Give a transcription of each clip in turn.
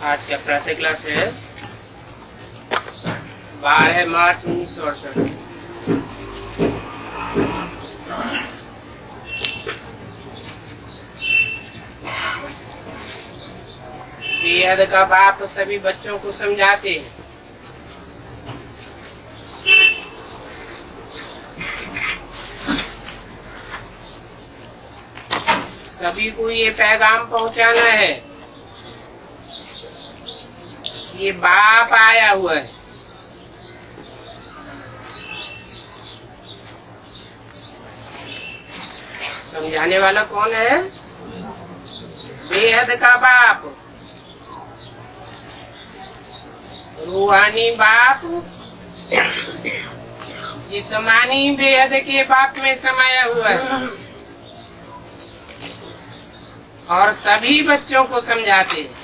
आज का प्रातः क्लास है 12 मार्च 1968। बेहद का बाप सभी बच्चों को समझाते हैं। सभी को ये पैगाम पहुंचाना है, ये बाप आया हुआ है। समझाने वाला कौन है? बेहद का बाप, रूहानी बाप, जिस्मानी बेहद के बाप में समाया हुआ है और सभी बच्चों को समझाते हैं।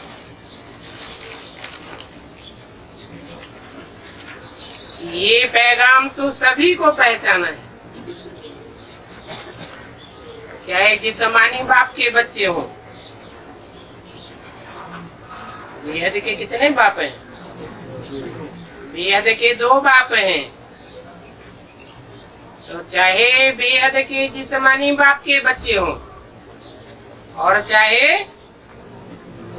ये पैगाम तो सभी को पहचाना है, चाहे जिस्मानी बाप के बच्चे हो। बेहद के कितने बाप हैं? बेहद के 2 बाप हैं। तो चाहे बेहद के जिस्मानी बाप के बच्चे हो और चाहे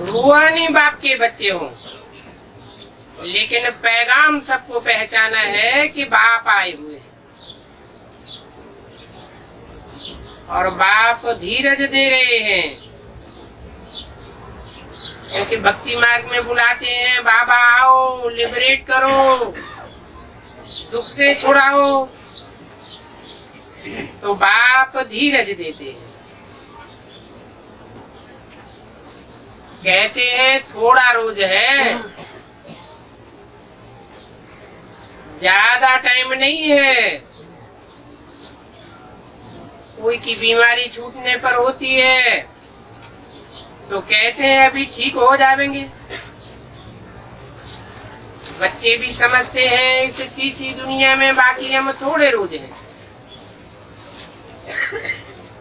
रूहानी बाप के बच्चे हो, लेकिन पैगाम सबको पहचाना है कि बाप आए हुए हैं और बाप धीरज दे रहे हैं, क्योंकि भक्ति मार्ग में बुलाते हैं, बाबा आओ, लिबरेट करो, दुख से छुड़ाओ। तो बाप धीरज देते हैं, कहते हैं थोड़ा रोज है, ज्यादा टाइम नहीं है। कोई की बीमारी छूटने पर होती है तो कहते हैं अभी ठीक हो जाएंगे। बच्चे भी समझते हैं इस चीची दुनिया में बाकी हम थोड़े रोज हैं,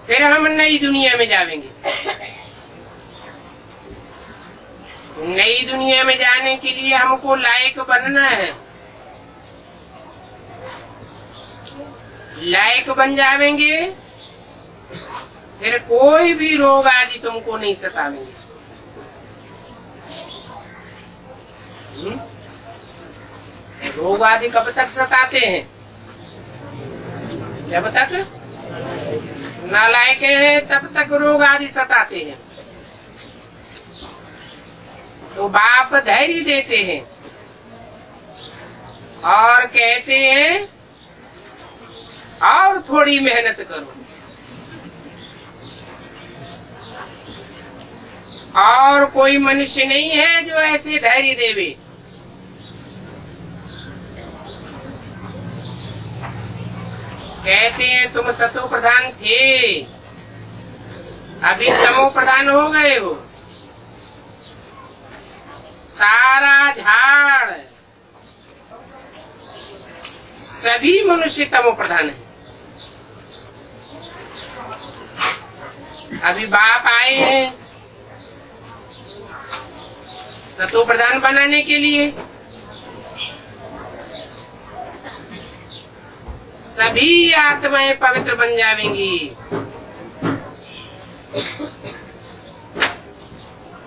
फिर हम नई दुनिया में जाएंगे। नई दुनिया में जाने के लिए हमको लायक बनना है। लायक बन जाएंगे फिर कोई भी रोग आदि तुमको नहीं सतावेंगे। रोग आदि कब तक सताते हैं? जब तक नालायक है तब तक रोग आदि सताते हैं। तो बाप धैर्य देते हैं और कहते हैं और थोड़ी मेहनत करो, और कोई मनुष्य नहीं है जो ऐसे धैर्य देवे। कहते हैं तुम सतो प्रधान थे, अभी तमो प्रधान हो गए हो। सारा झाड़ सभी मनुष्य तमो प्रधान है। अभी बाप आए हैं सतो प्रधान बनाने के लिए। सभी आत्माएं पवित्र बन जाएंगी।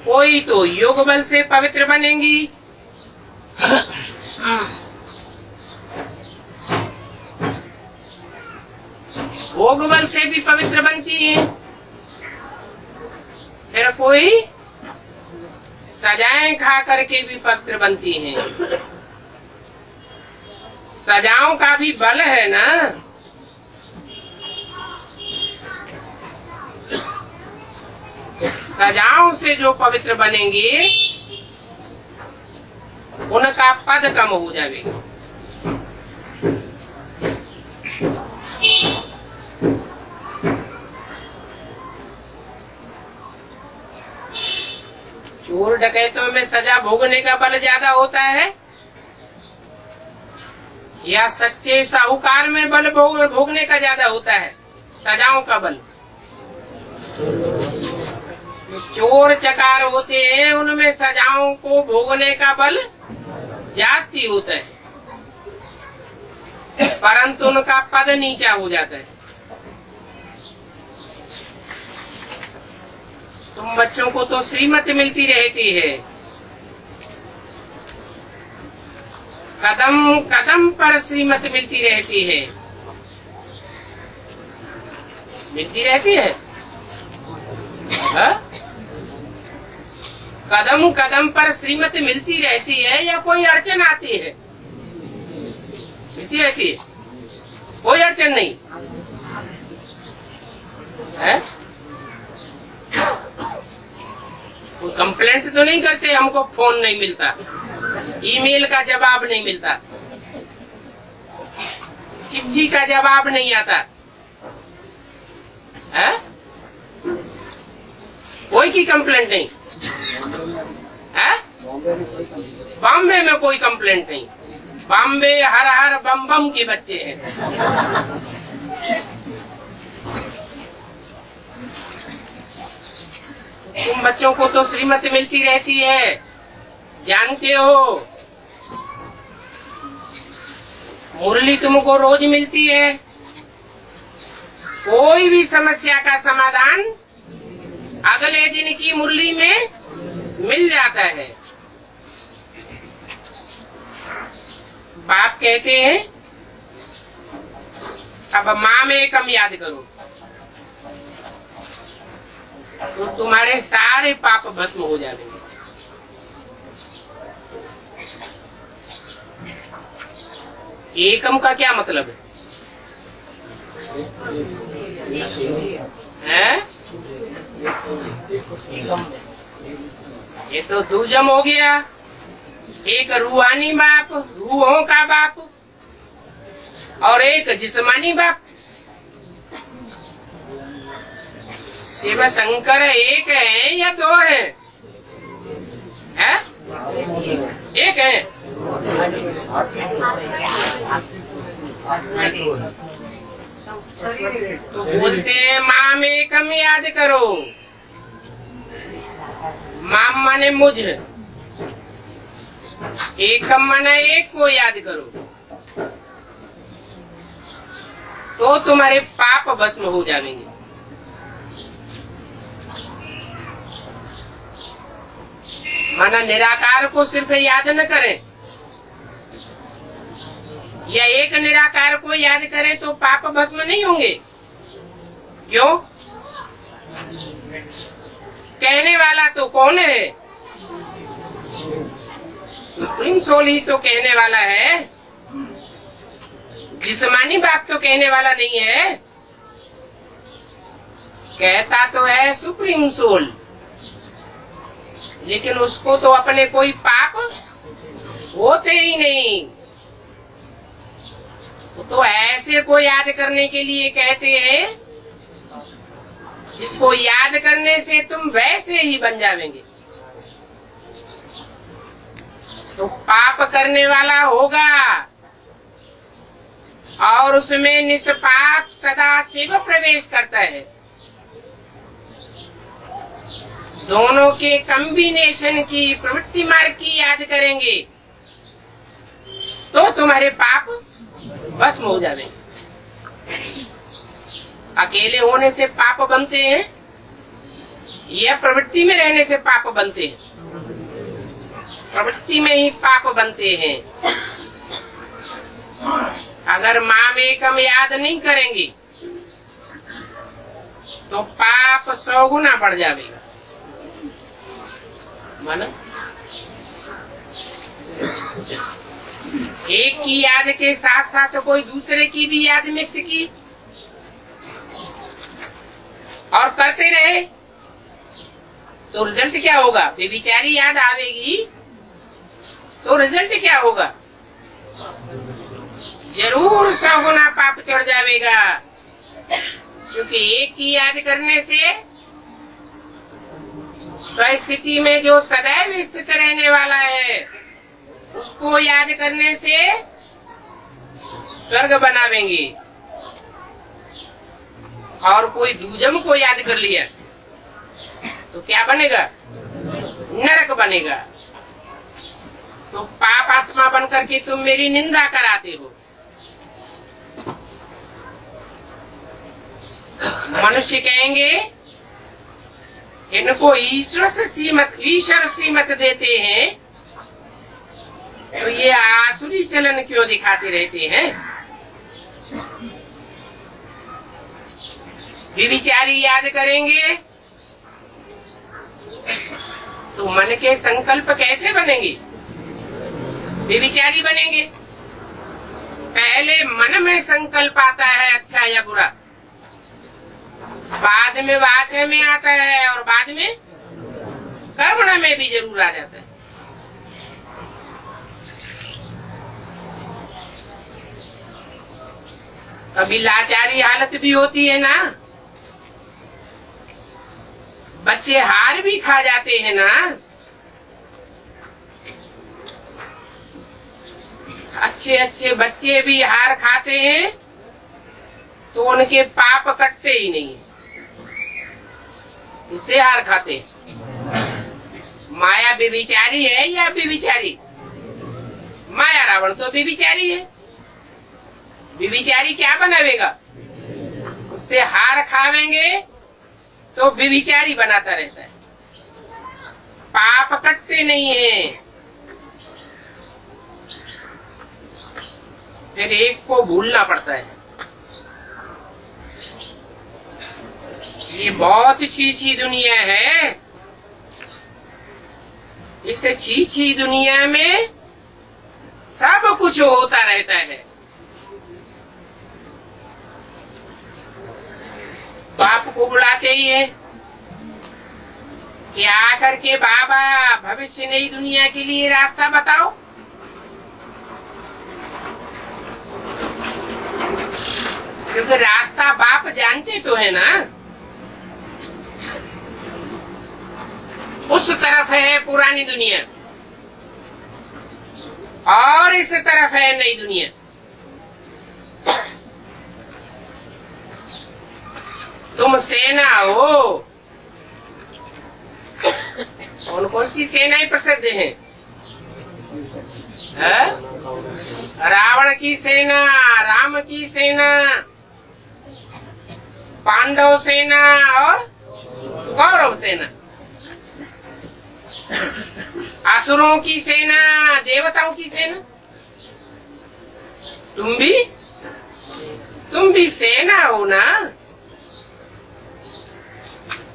कोई तो योग बल से पवित्र बनेंगी, भोग बल से भी पवित्र बनती है। फिर कोई सजाएं खा करके भी पवित्र बनती हैं। सजाओं का भी बल है ना। सजाओं से जो पवित्र बनेंगे उनका पद कम हो जाएगा। चोर डकैतों में सजा भोगने का बल ज्यादा होता है या सच्चे साहूकार में बल भोगने का ज्यादा होता है? सजाओं का बल। चोर चकार होते हैं उनमें सजाओं को भोगने का बल जास्ती होता है, परंतु उनका पद नीचा हो जाता है। तुम बच्चों को तो श्रीमत मिलती रहती है, कदम कदम पर श्रीमत मिलती रहती है, मिलती रहती है। कदम कदम पर श्रीमत मिलती रहती है या कोई अड़चन आती है? मिलती रहती है, कोई अड़चन नहीं है। कोई कंप्लेंट तो नहीं करते हमको फोन नहीं मिलता, ईमेल का जवाब नहीं मिलता, चिट्ठी का जवाब नहीं आता है? कोई की कंप्लेंट नहीं है? बॉम्बे में कोई कंप्लेंट नहीं। बॉम्बे हर हर बम बम के बच्चे हैं। तुम बच्चों को तो श्रीमत मिलती रहती है, जानते हो। मुरली तुमको रोज मिलती है, कोई भी समस्या का समाधान अगले दिन की मुरली में मिल जाता है। बाप कहते हैं अब माँ में कम याद करो तो तुम्हारे सारे पाप भस्म हो जाएंगे। एकम का क्या मतलब है? ये तो दूजम हो गया। एक रूहानी बाप, रूहों का बाप, और एक जिस्मानी बाप। शिव शंकर एक है या दो है? एक है। तो बोलते हैं माँ में कम याद करो। माँ माने मुझ, एकम माने एक को याद करो तो तुम्हारे पाप भस्म हो जाएंगे। माना निराकार को सिर्फ याद न करें या एक निराकार को याद करें तो पाप भस्म नहीं होंगे। क्यों? कहने वाला तो कौन है? सुप्रीम सोल ही तो कहने वाला है, जिस्मानी बाप तो कहने वाला नहीं है। कहता तो है सुप्रीम सोल, लेकिन उसको तो अपने कोई पाप होते ही नहीं। तो ऐसे को याद करने के लिए कहते हैं जिसको याद करने से तुम वैसे ही बन जाएंगे। तो पाप करने वाला होगा और उसमें निष्पाप सदा शिव प्रवेश करता है। दोनों के कॉम्बिनेशन की प्रवृत्ति मार्ग की याद करेंगे तो तुम्हारे पाप भस्म हो जाएंगे। अकेले होने से पाप बनते हैं या प्रवृत्ति में रहने से पाप बनते हैं? प्रवृत्ति में ही पाप बनते हैं। अगर माँ में कम याद नहीं करेंगी तो पाप 100 गुना बढ़ जाएगा। माना एक की याद के साथ साथ कोई दूसरे की भी याद मिक्स की और करते रहे तो रिजल्ट क्या होगा? व्यभिचारी याद आवेगी तो रिजल्ट क्या होगा? जरूर 100 गुना पाप चढ़ जाएगा, क्योंकि एक की याद करने से स्वस्थिति में जो सदैव स्थित रहने वाला है उसको याद करने से स्वर्ग बनावेंगे, और कोई दूजम को याद कर लिया तो क्या बनेगा? नरक बनेगा। तो पाप आत्मा बनकर के तुम मेरी निंदा कराते हो। मनुष्य कहेंगे इनको ईश्वर श्रीमत देते हैं तो ये आसुरी चलन क्यों दिखाते रहते हैं? व्यभिचारी याद करेंगे तो मन के संकल्प कैसे बनेंगे? व्यभिचारी बनेंगे। पहले मन में संकल्प आता है अच्छा या बुरा, बाद में वाचा में आता है, और बाद में कर्मण में भी जरूर आ जाता है। कभी लाचारी हालत भी होती है ना, बच्चे हार भी खा जाते हैं ना। अच्छे अच्छे बच्चे भी हार खाते हैं तो उनके पाप कटते ही नहीं। इससे हार खाते हैं। माया व्यभिचारी है या व्यभिचारी? माया रावण तो व्यभिचारी है। व्यभिचारी क्या बनावेगा? उससे हार खावेंगे तो व्यभिचारी बनाता रहता है, पाप कटते नहीं है। फिर एक को भूलना पड़ता है। ये बहुत छी दुनिया है। इस छी दुनिया में सब कुछ होता रहता है। बाप को बुलाते ही है कि आकर के बाबा भविष्य नई दुनिया के लिए रास्ता बताओ। क्योंकि रास्ता बाप जानते तो है ना। उस तरफ है पुरानी दुनिया और इस तरफ है नई दुनिया। तुम सेना हो। कौन कौन सी सेनाएं प्रसिद्ध हैं? रावण की सेना, राम की सेना, पांडव सेना और कौरव सेना। असुरों की सेना, देवताओं की सेना। तुम भी सेना हो ना।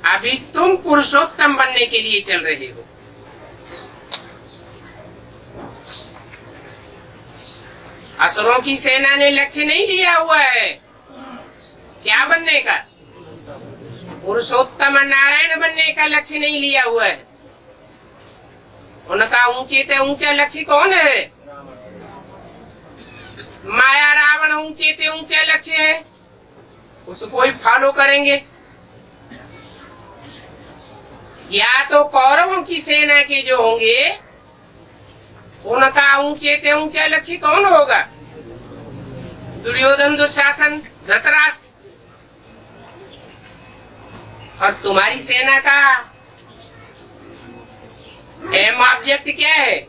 अभी तुम पुरुषोत्तम बनने के लिए चल रहे हो। असुरों की सेना ने लक्ष्य नहीं लिया हुआ है क्या बनने का? पुरुषोत्तम नारायण बनने का लक्ष्य नहीं लिया हुआ है। उनका ऊंचे से ऊंचा लक्ष्य कौन है? माया रावण ऊंचे से ऊंचा लक्ष्य है, उसको ही फॉलो करेंगे। या तो कौरवों की सेना के जो होंगे उनका ऊंचे से ऊंचा लक्ष्य कौन होगा? दुर्योधन, दुशासन, धृतराष्ट्र। और तुम्हारी सेना का एम ऑब्जेक्ट क्या है?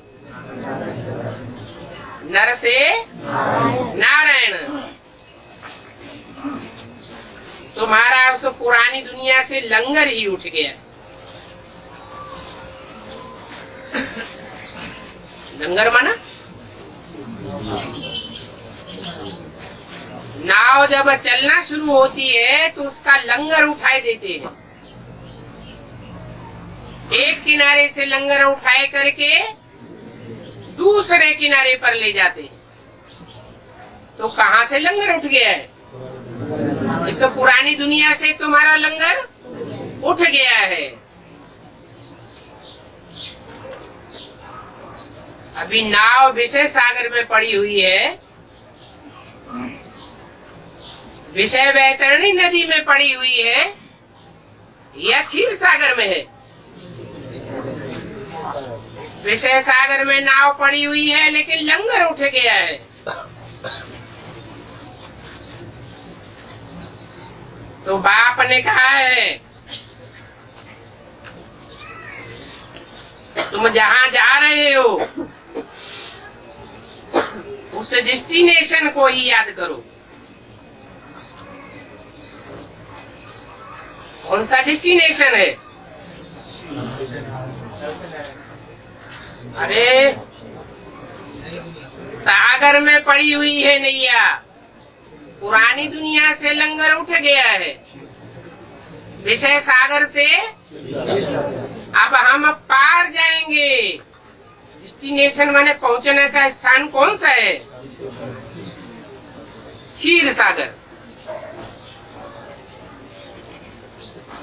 नर से नारायण। तुम्हारा उस पुरानी दुनिया से लंगर ही उठ गया। लंगर माना नाव जब चलना शुरू होती है तो उसका लंगर उठाए देते हैं। एक किनारे से लंगर उठाए करके दूसरे किनारे पर ले जाते हैं। तो कहाँ से लंगर उठ गया है? इस पुरानी दुनिया से तुम्हारा लंगर उठ गया है। अभी नाव विषय सागर में पड़ी हुई है, विषय वैतरणी नदी में पड़ी हुई है या क्षीर सागर में है? विषय सागर में नाव पड़ी हुई है लेकिन लंगर उठ गया है। तो बाप ने कहा है तुम जहां जा रहे हो उस डेस्टिनेशन को ही याद करो। कौन सा डेस्टिनेशन है? अरे सागर में पड़ी हुई है नैया, पुरानी दुनिया से लंगर उठ गया है, विषय सागर से अब हम पार जाएंगे। डेस्टिनेशन माने पहुंचने का स्थान कौन सा है? क्षीर सागर।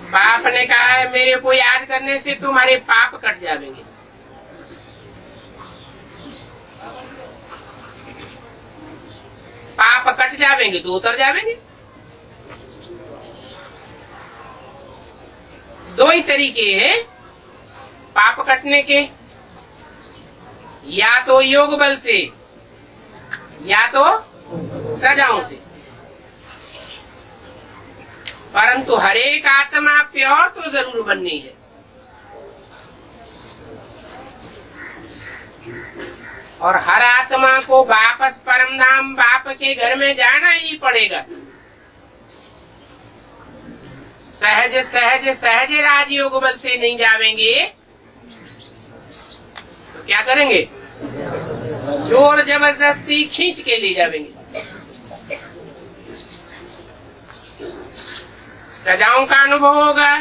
बाप ने कहा है मेरे को याद करने से तुम्हारे पाप कट जाएंगे। पाप कट जाएंगे तो उतर जाएंगे। दो ही तरीके हैं पाप कटने के, या तो योग बल से या तो सजाओं से। परंतु हर एक आत्मा प्योर तो जरूर बननी है। और हर आत्मा को वापस परमधाम बाप के घर में जाना ही पड़ेगा। सहज सहज सहज राजयोग बल से नहीं जावेंगे तो क्या करेंगे? जोर जबरदस्ती खींच के ले जावेंगे। सजाओं का अनुभव होगा।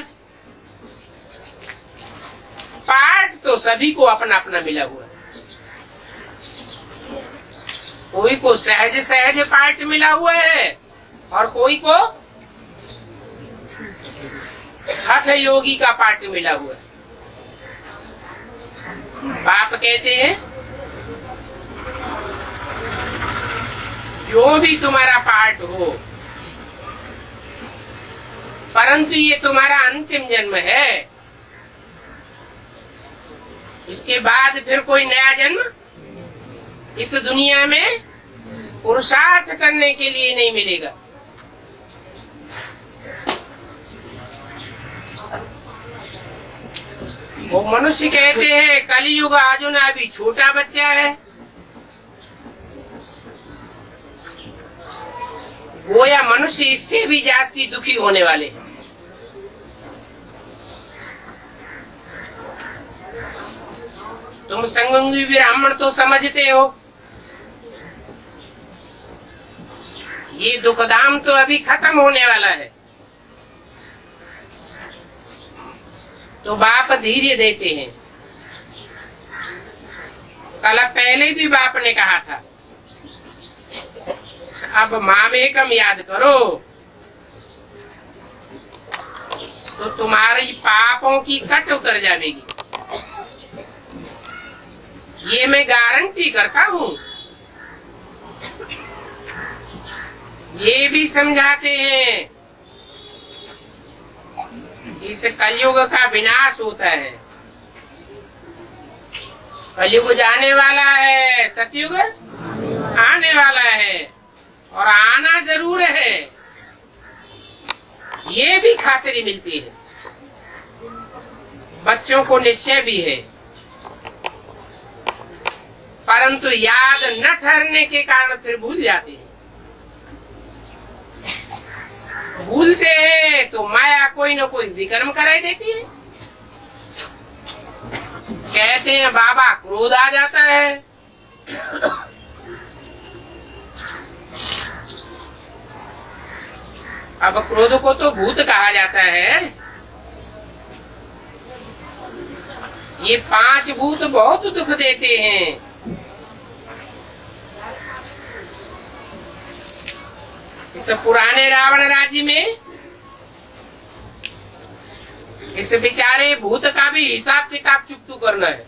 पाठ तो सभी को अपना अपना मिला हुआ है। कोई को सहज सहज पाठ मिला हुआ है और कोई को हठ योगी का पाठ मिला हुआ है। बाप कहते हैं जो भी तुम्हारा पाठ हो, परंतु ये तुम्हारा अंतिम जन्म है। इसके बाद फिर कोई नया जन्म इस दुनिया में पुरुषार्थ करने के लिए नहीं मिलेगा। वो मनुष्य कहते हैं कलियुग अर्जुन अभी छोटा बच्चा है, गोया मनुष्य इससे भी जास्ती दुखी होने वाले हैं। तुम संगंगी ब्राह्मण तो समझते हो, ये दुखधाम तो अभी खत्म होने वाला है। तो बाप धीरे देते हैं। कल पहले भी बाप ने कहा था अब मामेकम याद करो तो तुम्हारी पापों की कट उतर जाएगी। ये मैं गारंटी करता हूँ। ये भी समझाते हैं इस कलयुग का विनाश होता है। कलयुग जाने वाला है, सतयुग आने वाला है और आना जरूर है। ये भी खातिरी मिलती है। बच्चों को निश्चय भी है, परंतु याद न ठहरने के कारण फिर भूल जाते हैं। भूलते हैं तो माया कोई न कोई विक्रम कराई देती है। कहते हैं बाबा क्रोध आ जाता है। अब क्रोध को तो भूत कहा जाता है। ये 5 भूत बहुत दुख देते हैं। इस पुराने रावण राज्य में इस बेचारे भूत का भी हिसाब किताब चुकतू करना है।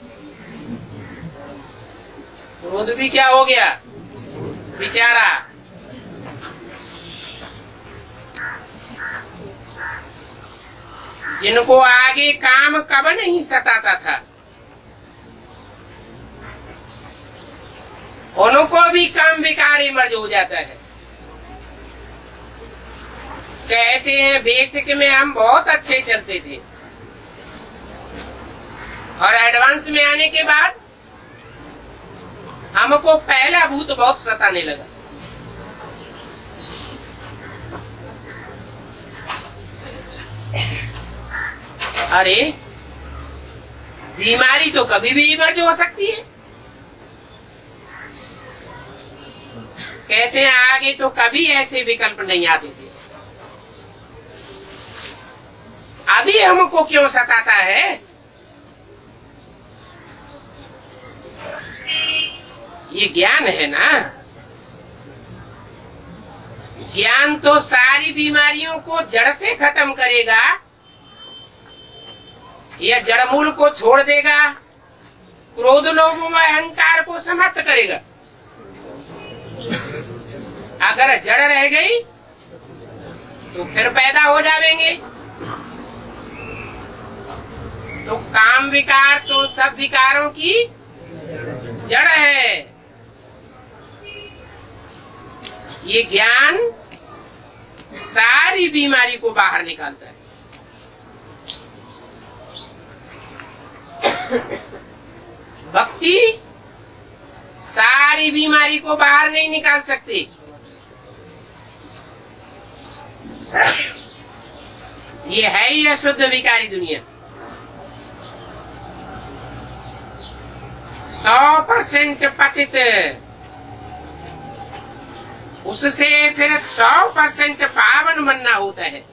क्रोध भी क्या हो गया? बेचारा। जिनको आगे काम कब नहीं सताता था, उनको भी काम विकारी मर्ज हो जाता है। कहते हैं बेसिक में हम बहुत अच्छे चलते थे और एडवांस में आने के बाद हमको पहला भूत बहुत सताने लगा। अरे बीमारी तो कभी भी इमर्ज हो सकती है। कहते हैं आगे तो कभी ऐसे विकल्प नहीं आते थे, अभी हमको क्यों सताता है? ये ज्ञान है ना। ज्ञान तो सारी बीमारियों को जड़ से खत्म करेगा या जड़मूल को छोड़ देगा, क्रोध लोभ व अहंकार को समाप्त करेगा। अगर जड़ रह गई तो फिर पैदा हो जाएंगे। तो काम विकार तो सब विकारों की जड़ है। ये ज्ञान सारी बीमारी को बाहर निकालता है। भक्ति सारी बीमारी को बाहर नहीं निकाल सकती। ये है ही अशुद्ध विकारी दुनिया। 100% पतित, उससे फिर 100% पावन बनना होता है।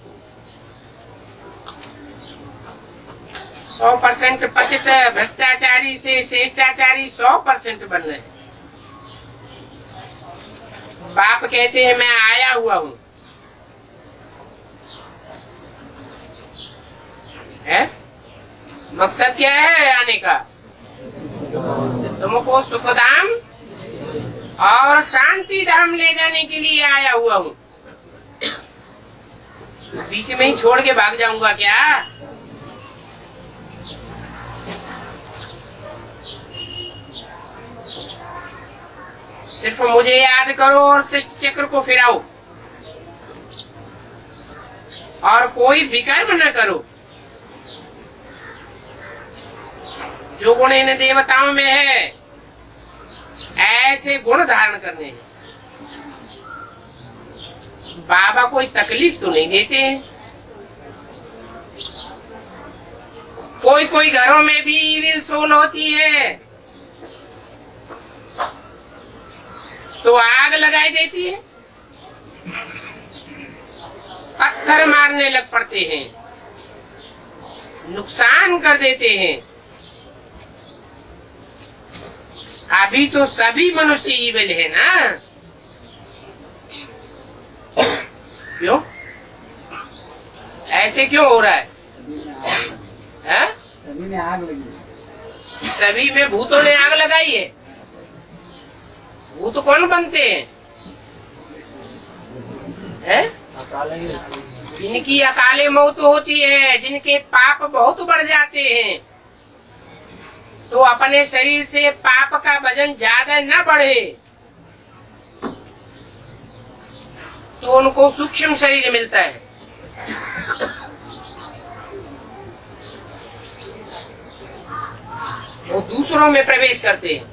100% पतित भ्रष्टाचारी से श्रेष्ठाचारी 100% बन रहे हैं। बाप कहते हैं मैं आया हुआ हूँ, है? मकसद क्या है आने का? तुमको सुखधाम और शांति धाम ले जाने के लिए आया हुआ हूँ। बीच में ही छोड़ के भाग जाऊंगा क्या? सिर्फ मुझे याद करो और शिष्ट चक्र को फिराओ और कोई विकर्म न करो। जो गुण इन देवताओं में है, ऐसे गुण धारण करने हैं। बाबा कोई तकलीफ तो नहीं देते हैं। कोई कोई घरों में भी इविल सोल होती है तो आग लगाई देती है, पत्थर मारने लग पड़ते हैं, नुकसान कर देते हैं। अभी तो सभी मनुष्य इविल है ना। क्यों ऐसे क्यों हो रहा है? सभी में आग लगी। सभी में भूतों ने आग लगाई है। भूत कौन बनते हैं? जिनकी अकाले मौत होती है, जिनके पाप बहुत बढ़ जाते हैं, तो अपने शरीर से पाप का वजन ज्यादा न बढ़े तो उनको सूक्ष्म शरीर मिलता है। वो दूसरों में प्रवेश करते हैं।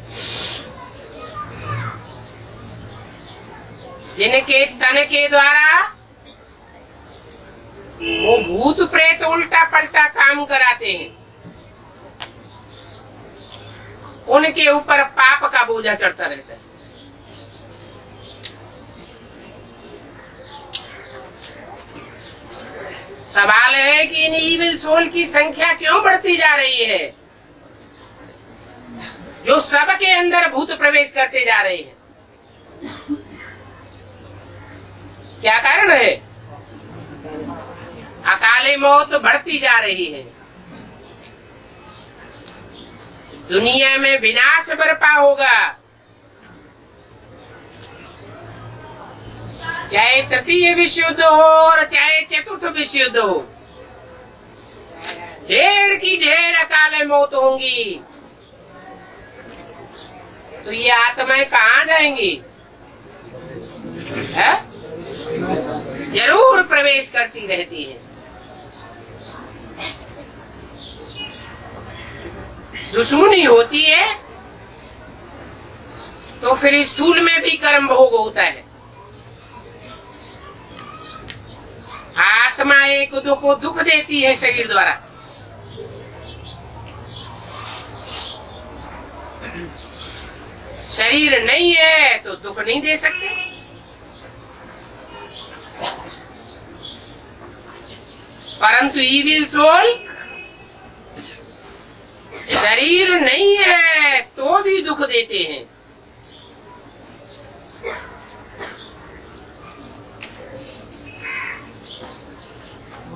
जिनके तन के द्वारा वो भूत प्रेत उल्टा पलटा काम कराते हैं, उनके ऊपर पाप का बोझा चढ़ता रहता है। सवाल है कि इन इविल सोल की संख्या क्यों बढ़ती जा रही है, जो सबके अंदर भूत प्रवेश करते जा रहे हैं? क्या कारण है? अकाले मौत बढ़ती जा रही है। दुनिया में विनाश बरपा होगा, चाहे तृतीय विश्व युद्ध हो और चाहे चतुर्थ विश्व युद्ध हो, ढेर की ढेर अकाले मौत होंगी, तो ये आत्माएं कहाँ जाएंगी? है? जरूर प्रवेश करती रहती है। दुश्मनी होती है तो फिर स्थूल में भी कर्म भोग होता है। आत्मा एक को दुख देती है शरीर द्वारा, शरीर नहीं है तो दुख नहीं दे सकते। परंतु ईविल सोल शरीर नहीं है तो भी दुख देते हैं।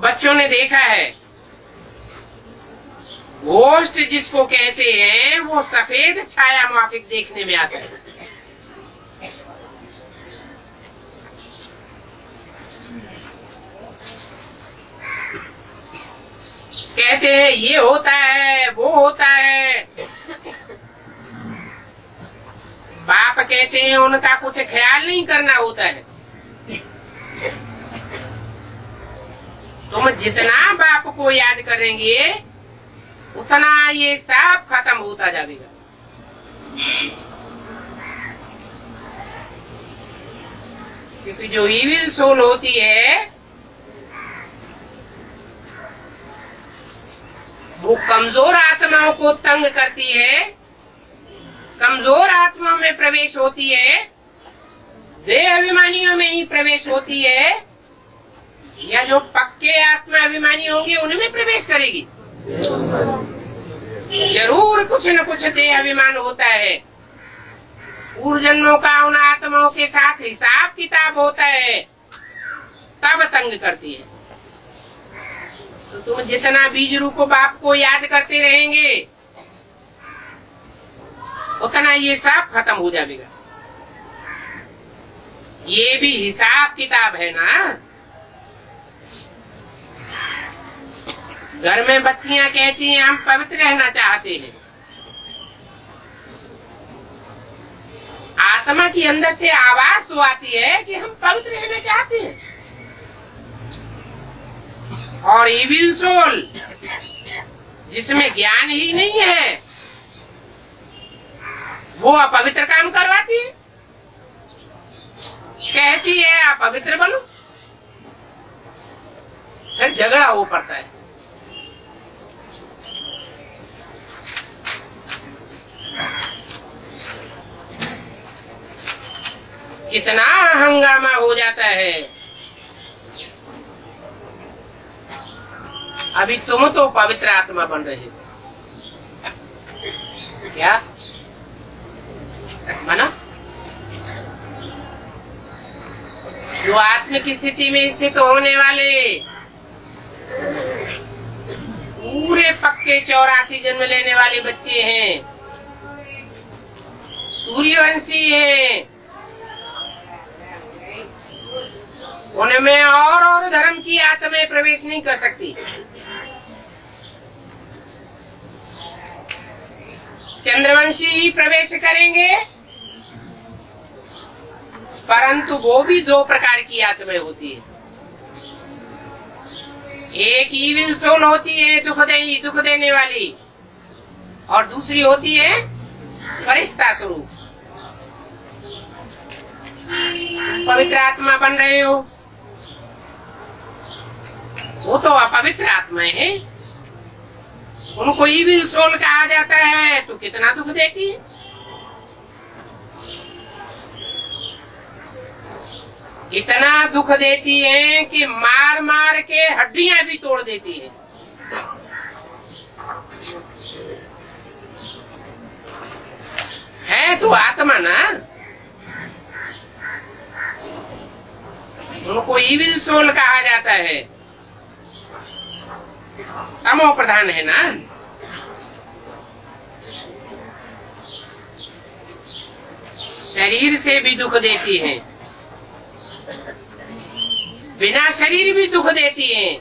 बच्चों ने देखा है, घोस्ट जिसको कहते हैं वो सफेद छाया माफिक देखने में आता है। कहते हैं ये होता है वो होता है। बाप कहते हैं उनका कुछ ख्याल नहीं करना होता है। तुम जितना बाप को याद करेंगे उतना ये सब खत्म होता जाएगा। क्योंकि जो इविल सोल होती है वो कमजोर आत्माओं को तंग करती है, कमजोर आत्मा में प्रवेश होती है, देह अभिमानियों में ही प्रवेश होती है, या जो पक्के आत्मा अभिमानी होंगे उनमें प्रवेश करेगी। जरूर कुछ न कुछ देह अभिमान होता है। पूर्व जन्मों का उन आत्माओं के साथ हिसाब किताब होता है, तब तंग करती है। तो तुम जितना बीज रूप बाप को याद करते रहेंगे उतना ये सब खत्म हो जाएगा। ये भी हिसाब किताब है ना। घर में बच्चियां कहती हैं हम पवित्र रहना चाहते हैं। आत्मा की अंदर से आवाज तो आती है कि हम पवित्र रहना चाहते हैं, और इविल सोल जिसमें ज्ञान ही नहीं है वो अपवित्र काम करवाती है, कहती है आप पवित्र बनो, फिर झगड़ा हो पड़ता है। कितना हंगामा हो जाता है। अभी तुम तो पवित्र आत्मा बन रहे हो, क्या माना? जो आत्मिक स्थिति में स्थित होने वाले पूरे पक्के 84 जन्म लेने वाले बच्चे हैं, सूर्यवंशी हैं, उनमें और धर्म की आत्माएं प्रवेश नहीं कर सकती। चंद्रवंशी ही प्रवेश करेंगे, परंतु वो भी दो प्रकार की आत्माएं होती है। एक ईविल सोल होती है दुख देने वाली, और दूसरी होती है फरिश्ता स्वरूप। पवित्र आत्मा बन रहे हो, वो तो अपवित्र आत्माएं हैं, उनको इविल सोल कहा जाता है, तो कितना दुख देती है। इतना दुख देती है कि मार मार के हड्डियां भी तोड़ देती है। है तो आत्मा ना, उनको इविल सोल कहा जाता है, तमो प्रधान है ना। शरीर से भी दुख देती है, बिना शरीर भी दुख देती हैं।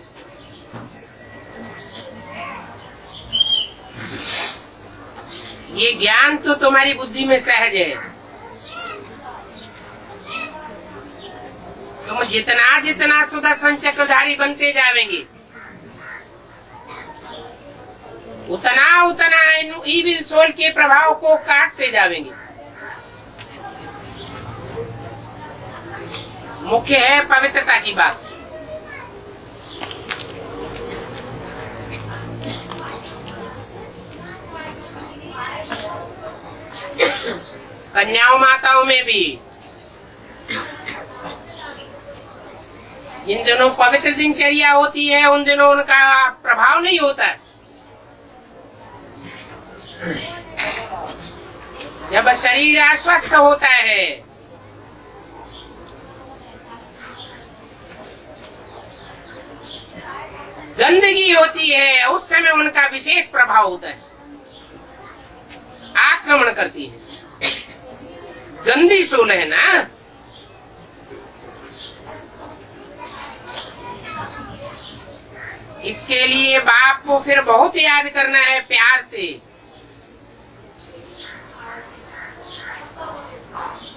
ये ज्ञान तो तुम्हारी बुद्धि में सहज है। तुम जितना जितना सुदर्शन चक्रधारी बनते जाएंगे, उतना उतना ईविल सोल के प्रभाव को काटते जाएंगे। मुख्य है पवित्रता की बात। कन्याओं माताओं में भी जिन दिनों पवित्र दिनचर्या होती है उन दिनों उनका प्रभाव नहीं होता। जब शरीर अस्वस्थ होता है, गंदगी होती है, उस समय उनका विशेष प्रभाव होता है, आक्रमण करती है। गंदी सोल है ना, इसके लिए बाप को फिर बहुत याद करना है प्यार से।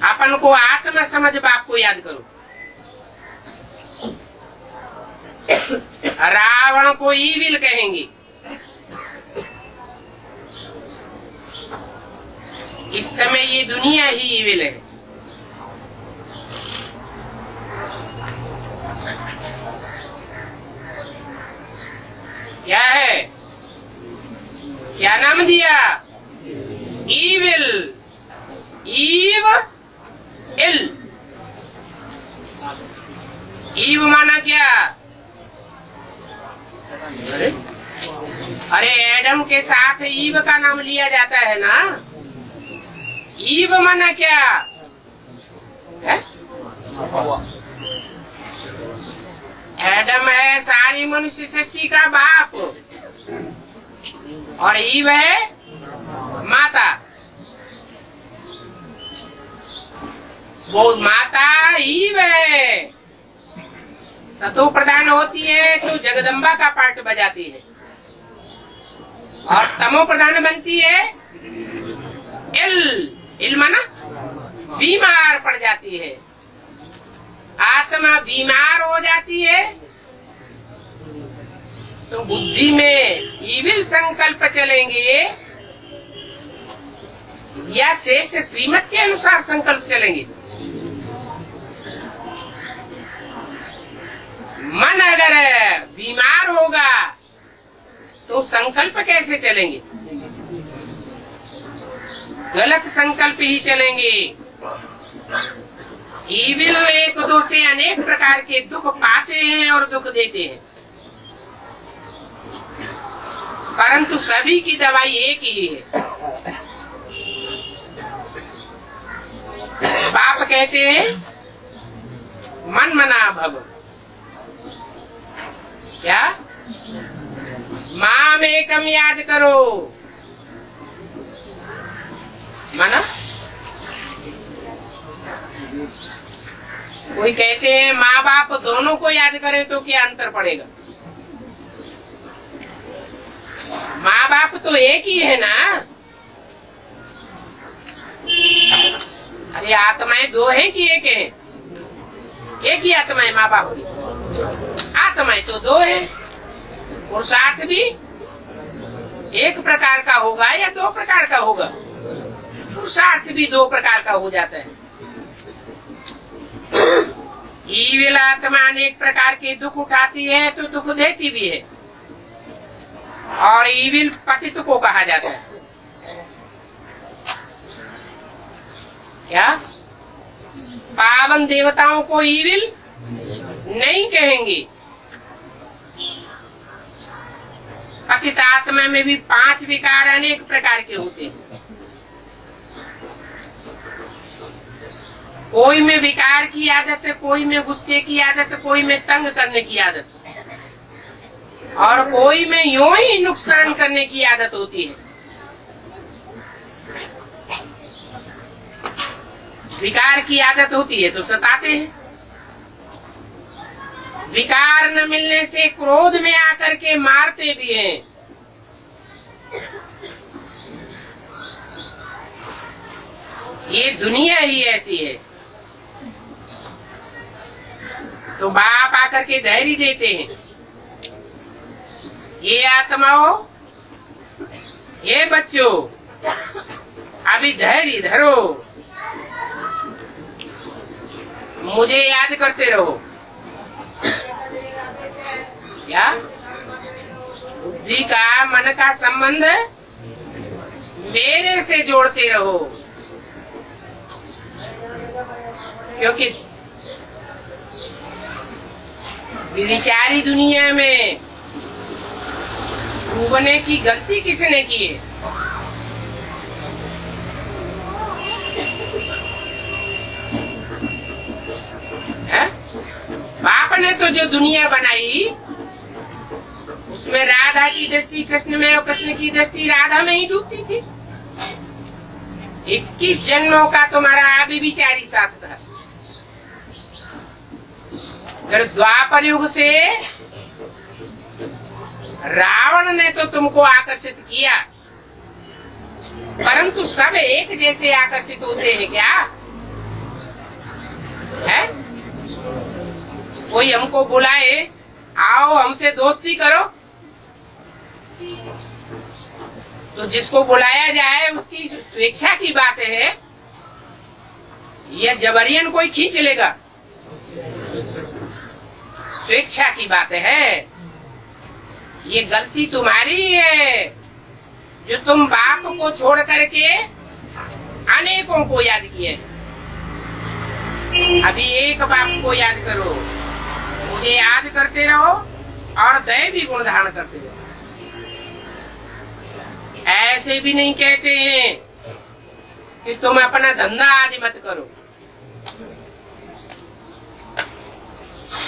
अपन को आत्मा समझ बाप को याद करो। रावण को ईविल कहेंगे। इस समय ये दुनिया ही ईविल है। क्या है? क्या नाम दिया? ईविल। ईव इल। ईव माना क्या? अरे एडम के साथ ईव का नाम लिया जाता है ना। ईव माना क्या है? एडम है सारी मनुष्य शक्ति का बाप और ईव है माता। वो माता ईव है, सतो प्रधान होती है तो जगदम्बा का पार्ट बजाती है, और तमो प्रधान बनती है इल माना बीमार पड़ जाती है। आत्मा बीमार हो जाती है तो बुद्धि में ईविल संकल्प चलेंगे या श्रेष्ठ श्रीमत के अनुसार संकल्प चलेंगे। मन अगर बीमार होगा तो संकल्प कैसे चलेंगे? गलत संकल्प ही चलेंगे। ईविल एक दो से अनेक प्रकार के दुख पाते हैं और दुख देते हैं, परंतु सभी की दवाई एक ही है। बाप कहते हैं मन मना भव। क्या? माम एकम याद करो। माना कोई कहते हैं माँ बाप दोनों को याद करें तो क्या अंतर पड़ेगा? माँ बाप तो एक ही है ना। अरे आत्माएं दो हैं कि एक है? एक ही आत्मा है माँ बाप की। आत्माएं तो दो है। पुरुषार्थ भी एक प्रकार का होगा या दो प्रकार का होगा? पुरुषार्थ भी दो प्रकार का हो जाता है। ईविल आत्मा अनेक प्रकार के दुख उठाती है तो दुख देती भी है, और ईविल पतित को कहा जाता है। क्या? पावन देवताओं को ईविल नहीं कहेंगे। पतित आत्मा में भी 5 विकार अनेक प्रकार के होते हैं। कोई में विकार की आदत है, कोई में गुस्से की आदत, कोई में तंग करने की आदत, और कोई में यूं ही नुकसान करने की आदत होती है। विकार की आदत होती है तो सताते हैं, विकार न मिलने से क्रोध में आकर के मारते भी हैं। ये दुनिया ही ऐसी है। तो बाप आकर के धैर्य देते हैं, ये आत्माओं, ये बच्चों, अभी धैर्य धरो, मुझे याद करते रहो। क्या? बुद्धि का, मन का संबंध मेरे से जोड़ते रहो, क्योंकि विचारी दुनिया में डूबने की गलती किसने की है? बाप ने तो जो दुनिया बनाई उसमें राधा की दृष्टि कृष्ण में और कृष्ण की दृष्टि राधा में ही डूबती थी। 21 जन्मों का तुम्हारा अभिविचारी साथ था। फिर द्वापर युग से रावण ने तो तुमको आकर्षित किया, परंतु सब एक जैसे आकर्षित होते हैं क्या? है? कोई हमको बुलाए, आओ हमसे दोस्ती करो, तो जिसको बुलाया जाए उसकी स्वेच्छा की बात है, या जबरियन कोई खींच लेगा? स्वेच्छा की बात है। ये गलती तुम्हारी है जो तुम बाप को छोड़ करके अनेकों को याद किए। अभी एक बाप को याद करो, मुझे याद करते रहो और दैवी गुण धारण करते रहो। ऐसे भी नहीं कहते हैं कि तुम अपना धंधा आदि मत करो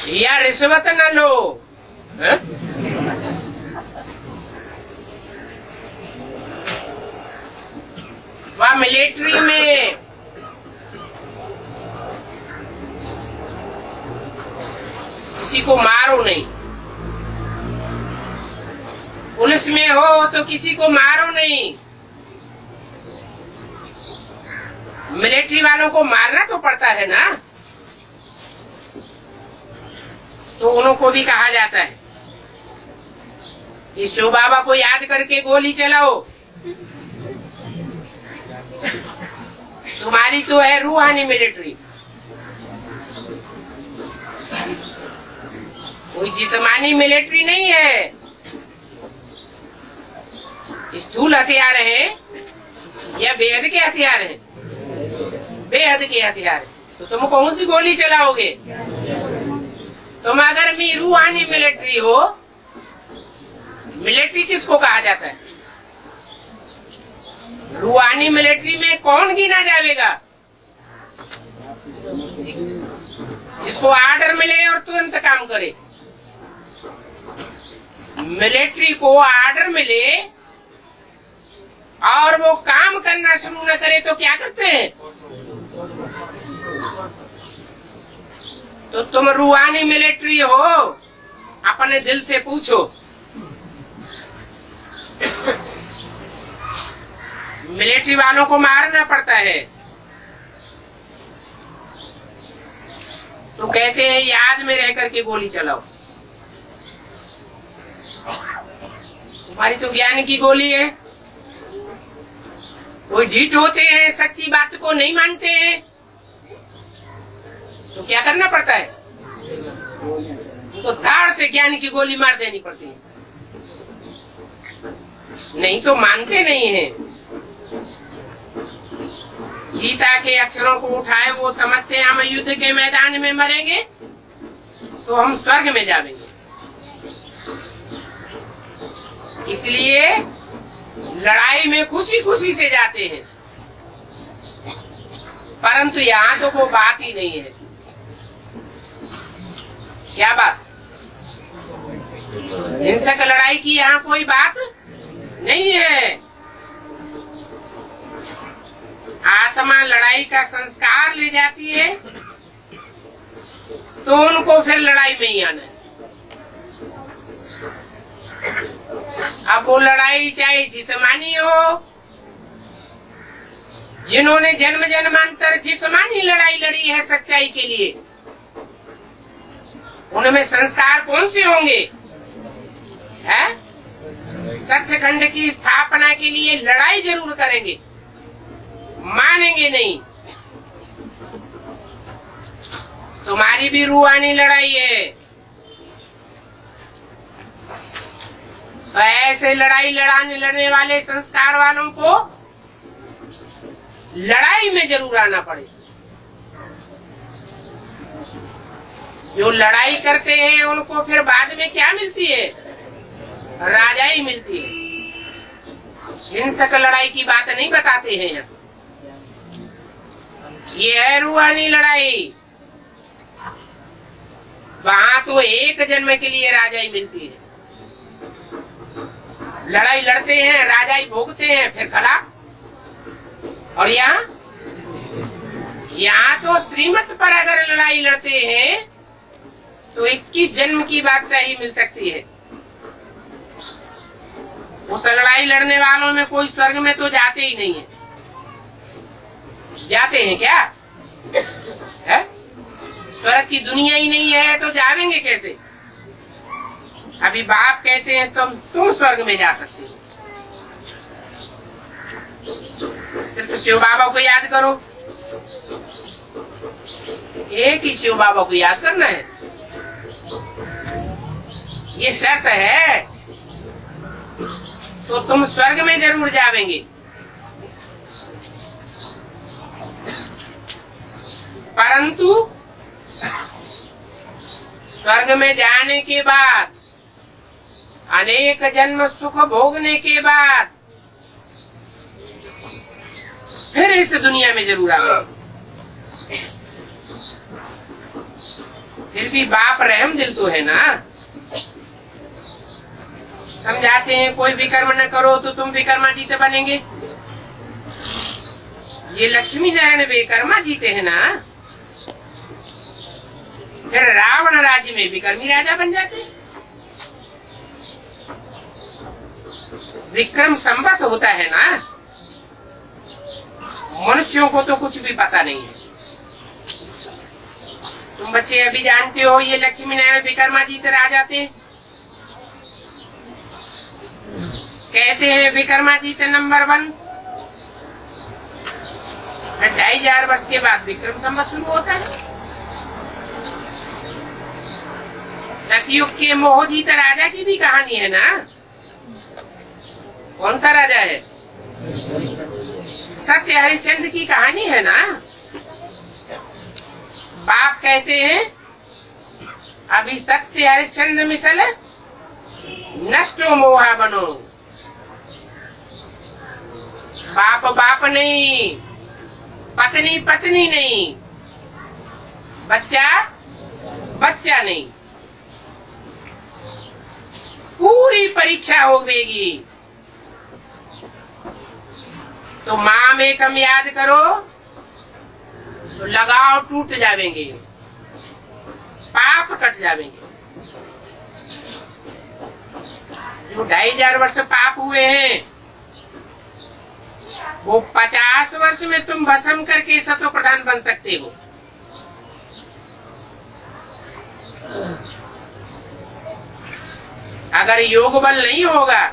या रिश्वत न लो। वह मिलिट्री में किसी को मारो नहीं, पुलिस में हो तो किसी को मारो नहीं। मिलिट्री वालों को मारना तो पड़ता है ना, तो उनको भी कहा जाता है कि शिव बाबा को याद करके गोली चलाओ। तुम्हारी तो है रूहानी मिलिट्री, कोई जिस्मानी मिलिट्री नहीं है। स्थूल हथियार है या बेहद के हथियार है? बेहद के हथियार है। तो तुम कौन सी गोली चलाओगे? तुम अगर भी रूहानी मिलिट्री हो, मिलिट्री किसको कहा जाता है? रूहानी मिलिट्री में कौन गिना जाएगा? जिसको आर्डर मिले और तुरंत काम करे। मिलिट्री को आर्डर मिले और वो काम करना शुरू न करे तो क्या करते हैं? तो तुम रूहानी मिलिट्री हो, अपने दिल से पूछो, मिलिट्री वालों को मारना पड़ता है तो कहते हैं याद में रह करके गोली चलाओ। तुम्हारी तो ज्ञान की गोली है। कोई ढीठ होते हैं, सच्ची बात को नहीं मानते हैं, तो क्या करना पड़ता है? तो धाड़ से ज्ञान की गोली मार देनी पड़ती है, नहीं तो मानते नहीं है। गीता के अक्षरों को उठाए वो समझते हैं हम युद्ध के मैदान में मरेंगे तो हम स्वर्ग में जाएंगे, इसलिए लड़ाई में खुशी खुशी से जाते हैं। परंतु यहाँ तो वो बात ही नहीं है। क्या बात? हिंसक लड़ाई की यहाँ कोई बात नहीं है। आत्मा लड़ाई का संस्कार ले जाती है तो उनको फिर लड़ाई में ही आना है। अब वो लड़ाई चाहे जिस्मानी हो, जिन्होंने जन्म जन्मांतर जिस्मानी लड़ाई लड़ी है सच्चाई के लिए, उनमें संस्कार कौन से होंगे? है सचखंड की स्थापना के लिए लड़ाई जरूर करेंगे, मानेंगे नहीं। तुम्हारी भी रूहानी लड़ाई है, तो ऐसे लड़ाई लड़ने वाले संस्कार वालों को लड़ाई में जरूर आना पड़े। जो लड़ाई करते हैं उनको फिर बाद में क्या मिलती है? राजाई मिलती है। हिंसक लड़ाई की बात नहीं बताते हैं यहाँ। ये है रूहानी लड़ाई। वहां तो एक जन्म के लिए राजाई मिलती है। लड़ाई लड़ते हैं, राजाई भोगते हैं, फिर खलास। और यहाँ तो श्रीमत पर अगर लड़ाई लड़ते हैं तो 21 जन्म की बादशाही मिल सकती है। उस लड़ाई लड़ने वालों में कोई स्वर्ग में तो जाते ही नहीं है। जाते हैं क्या? है? स्वर्ग की दुनिया ही नहीं है तो जावेंगे कैसे? अभी बाप कहते हैं तुम स्वर्ग में जा सकते हो, सिर्फ शिव बाबा को याद करो। एक ही शिव बाबा को याद करना है, ये शर्त है, तो तुम स्वर्ग में जरूर जावेंगे। परंतु स्वर्ग में जाने के बाद, अनेक जन्म सुख भोगने के बाद फिर इस दुनिया में जरूर आवेंगे। फिर भी बाप रहम दिल तो है ना, समझाते हैं कोई विकर्म न करो तो तुम विकर्माजीत बनेंगे। ये लक्ष्मी नारायण विकर्मा जीते हैं ना, फिर रावण राज्य में विकर्मी राजा बन जाते। विक्रम संवत होता है ना। मनुष्यों को तो कुछ भी पता नहीं है। तुम बच्चे अभी जानते हो ये लक्ष्मी नारायण विक्रमाजीत राजा थे। कहते हैं विक्रमाजीत नंबर 1। 2500 वर्ष के बाद विक्रम संवत शुरू होता है। सतयुग के मोहजीत राजा की भी कहानी है ना। कौन सा राजा है? सत्य हरिश्चंद्र की कहानी है ना। बाप कहते हैं अभी सत्य हरिश्चंद्र मिसल नष्टो मोहा बनो। बाप बाप नहीं, पत्नी पत्नी नहीं, बच्चा बच्चा नहीं, पूरी परीक्षा होगी। तो माँ में कम याद करो तो लगाव टूट जावेंगे, पाप कट जावेंगे। जो 2500 वर्ष पाप हुए हैं वो 50 वर्ष में तुम भस्म करके सतो प्रधान बन सकते हो। अगर योग बल नहीं होगा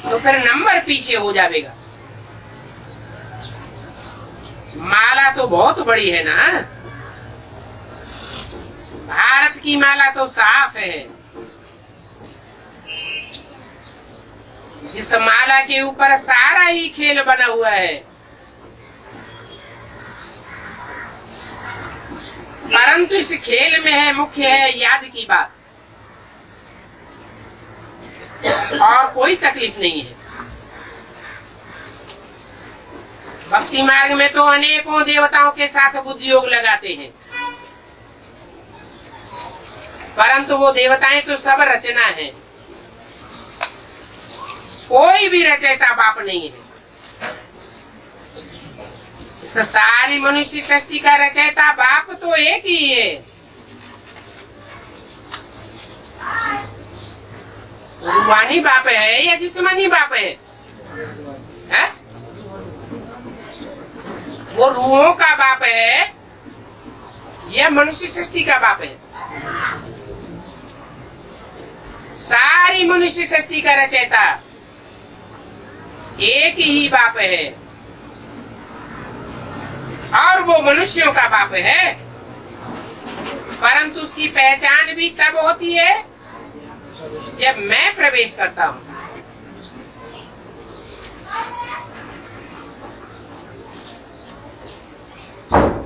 तो फिर नंबर पीछे हो जाएगा। माला तो बहुत बड़ी है ना, भारत की माला तो साफ है। जिस माला के ऊपर सारा ही खेल बना हुआ है, परंतु इस खेल में है मुख्य है याद की बात, और कोई तकलीफ नहीं है। भक्ति मार्ग में तो अनेकों देवताओं के साथ बुद्धि योग लगाते हैं, परंतु वो देवताएं तो सब रचना है, कोई भी रचयिता बाप नहीं है। इस सारी मनुष्य सृष्टि का रचयिता बाप तो एक ही है। रूहानी बाप है या जिस्मानी बाप है? वो रूहों का बाप है या मनुष्य सृष्टि का बाप है? सारी मनुष्य सृष्टि का रचयिता एक ही बाप है, और वो मनुष्यों का बाप है, परंतु उसकी पहचान भी तब होती है जब मैं प्रवेश करता हूँ।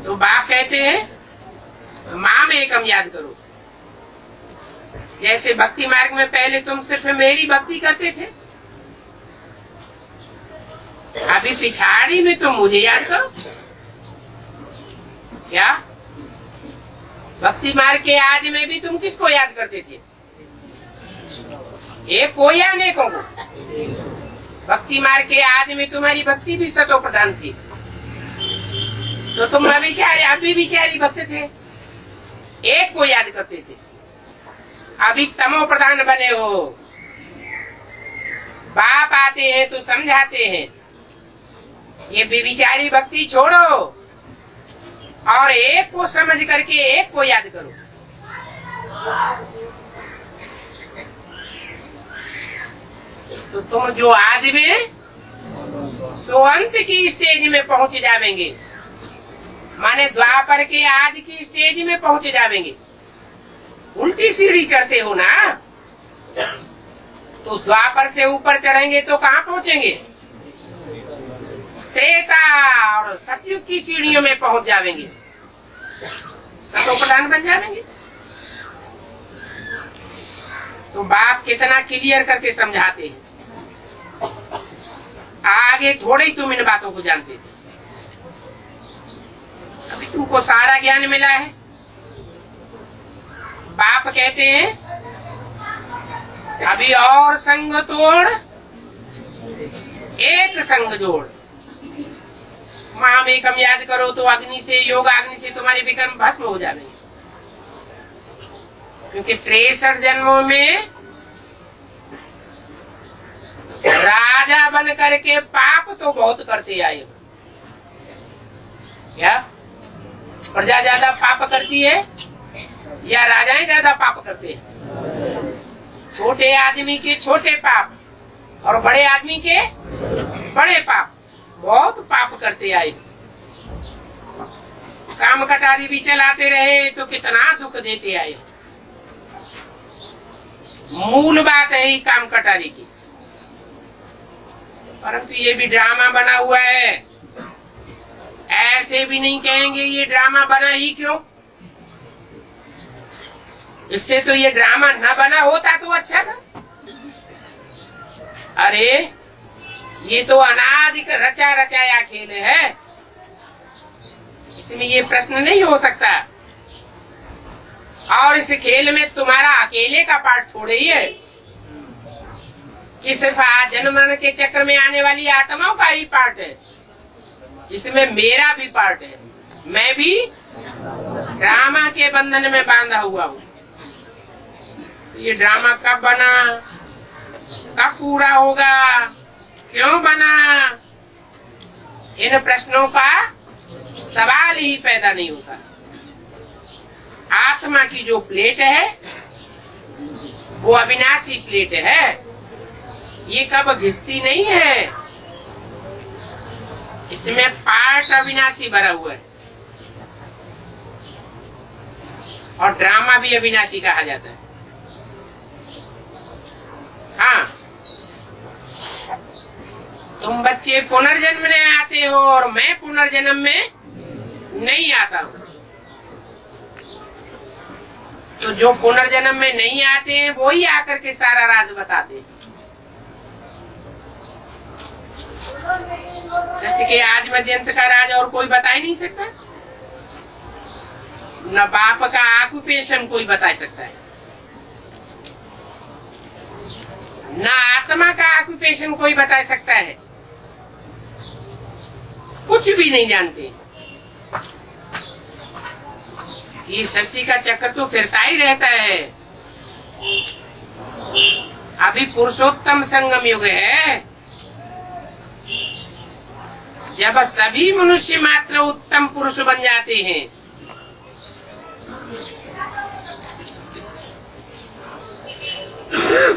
तो बाप कहते हैं माँ में एकम याद करो। जैसे भक्ति मार्ग में पहले तुम सिर्फ मेरी भक्ति करते थे, अभी पिछाड़ी में तुम मुझे याद करो। क्या भक्ति मार्ग के आज में भी तुम किसको याद करते थे? एक को या अनेकों को? भक्ति मार्ग के आज में तुम्हारी भक्ति भी सतो प्रधान थी, तो तुम अभी विचारी भक्त थे, एक को याद करते थे। अभी तमो प्रधान बने हो, बाप आते हैं तो समझाते हैं ये विचारी भक्ति छोड़ो और एक को समझ करके एक को याद करो। तो तुम जो आदि में सो अंत की स्टेज में पहुंच जावेंगे, माने द्वापर के आदि की स्टेज में पहुंच जावेंगे। उल्टी सीढ़ी चढ़ते हो ना, तो द्वापर से ऊपर चढ़ेंगे तो कहाँ पहुंचेंगे? त्रेता और सतयुग की सीढ़ियों में पहुंच जावेंगे, सतो प्रधान बन जावेंगे। तो बाप कितना क्लियर करके समझाते हैं। आगे थोड़े ही तुम इन बातों को जानते थे, अभी तुमको सारा ज्ञान मिला है। बाप कहते हैं अभी और संग तोड़ एक संग जोड़। महामेकम याद करो तो अग्नि से, योग अग्नि से तुम्हारे विक्रम भस्म हो जाएंगे। क्योंकि 63 जन्मों में राजा बन करके पाप तो बहुत करते आए हो। क्या प्रजा ज्यादा पाप करती है या राजाएं ज्यादा पाप करते हैं? छोटे आदमी के छोटे पाप और बड़े आदमी के बड़े पाप, बहुत पाप करते आए। काम कटारी भी चलाते रहे तो कितना दुख देते आए। मूल बात है ही काम कटारी की, परंतु ये भी ड्रामा बना हुआ है। ऐसे भी नहीं कहेंगे ये ड्रामा बना ही क्यों, इससे तो ये ड्रामा न बना होता तो अच्छा था। अरे ये तो अनादि रचा रचाया खेल है, इसमें ये प्रश्न नहीं हो सकता। और इस खेल में तुम्हारा अकेले का पार्ट थोड़े ही है कि सिर्फ जन्म मरण के चक्र में आने वाली आत्माओं का ही पार्ट है, इसमें मेरा भी पार्ट है। मैं भी ड्रामा के बंधन में बांधा हुआ हूँ। ये ड्रामा कब बना, कब पूरा होगा, क्यों बना, इन प्रश्नों का सवाल ही पैदा नहीं होता। आत्मा की जो प्लेट है वो अविनाशी प्लेट है, ये कब घिसती नहीं है। इसमें पार्ट अविनाशी भरा हुआ है और ड्रामा भी अविनाशी कहा जाता है। हाँ, तुम बच्चे पुनर्जन्म में आते हो और मैं पुनर्जन्म में नहीं आता हूँ। तो जो पुनर्जन्म में नहीं आते हैं वो ही आकर के सारा राज बताते हैं। सृष्टि के आदि मध्य अंत का राज और कोई बता ही नहीं सकता। न बाप का ऑक्यूपेशन कोई बता सकता है, न आत्मा का ऑक्यूपेशन कोई बता सकता है। कुछ भी नहीं जानते। ये सृष्टि का चक्कर तो फिरता ही रहता है। अभी पुरुषोत्तम संगम युग है, जब सभी मनुष्य मात्र उत्तम पुरुष बन जाते हैं।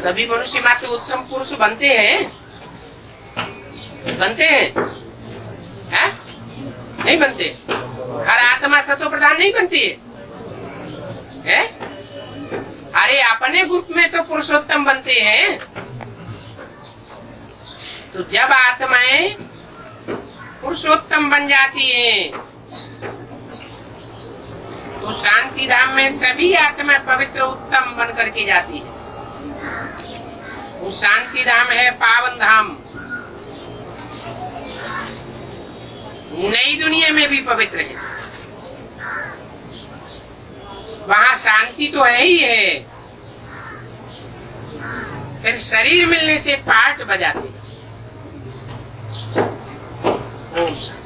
सभी मनुष्य मात्र उत्तम पुरुष बनते हैं, बनते हैं, है? नहीं बनते। हर आत्मा सतो प्रधान नहीं बनती है? अरे अपने ग्रुप में तो पुरुषोत्तम बनते हैं। तो जब आत्माएं पुरुषोत्तम बन जाती हैं, तो शांति धाम में सभी आत्माएं पवित्र उत्तम बन करके जाती है। वो शांति धाम है पावन धाम। नई दुनिया में भी पवित्र है, वहाँ शांति तो है ही है, फिर शरीर मिलने से पाठ बजाते हैं। ओम शांति।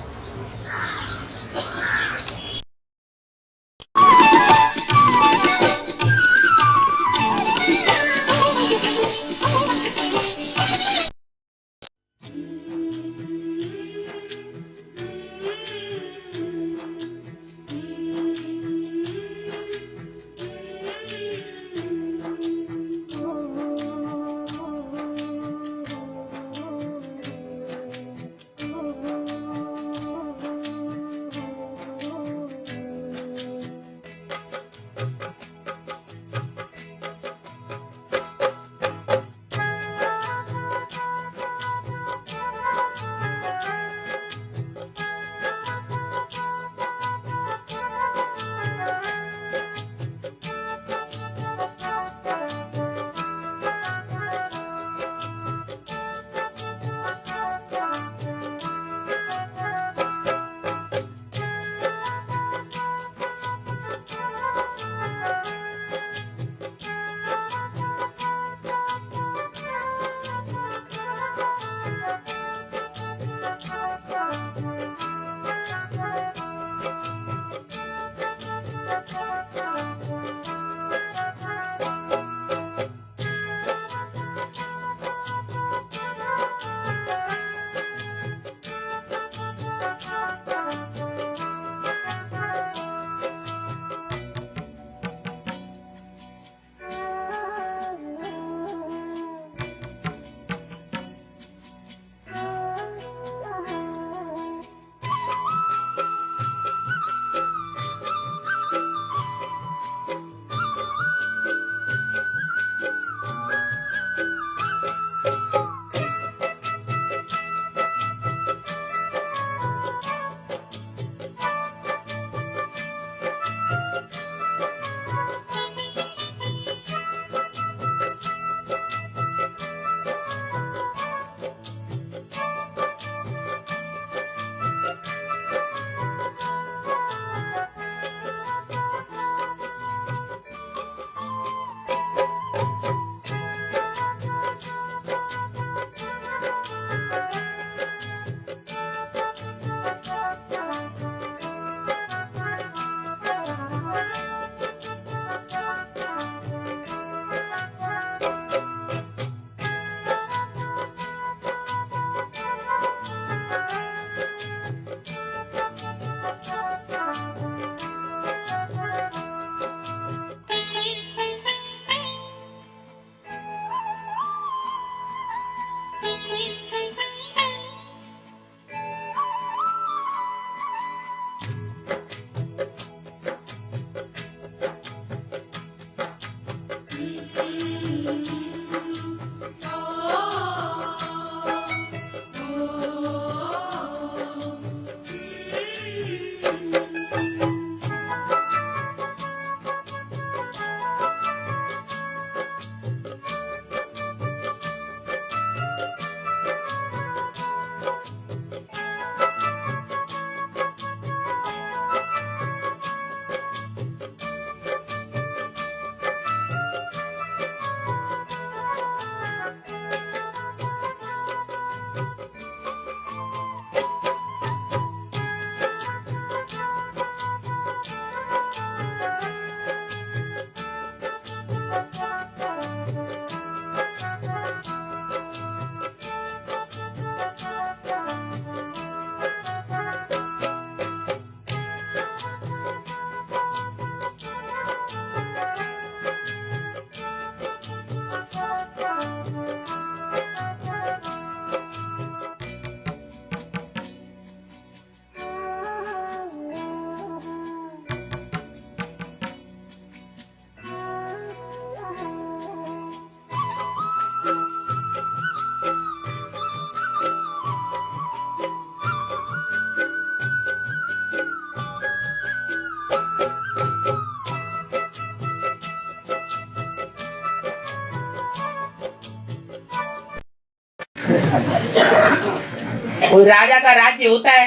कोई राजा का राज्य होता है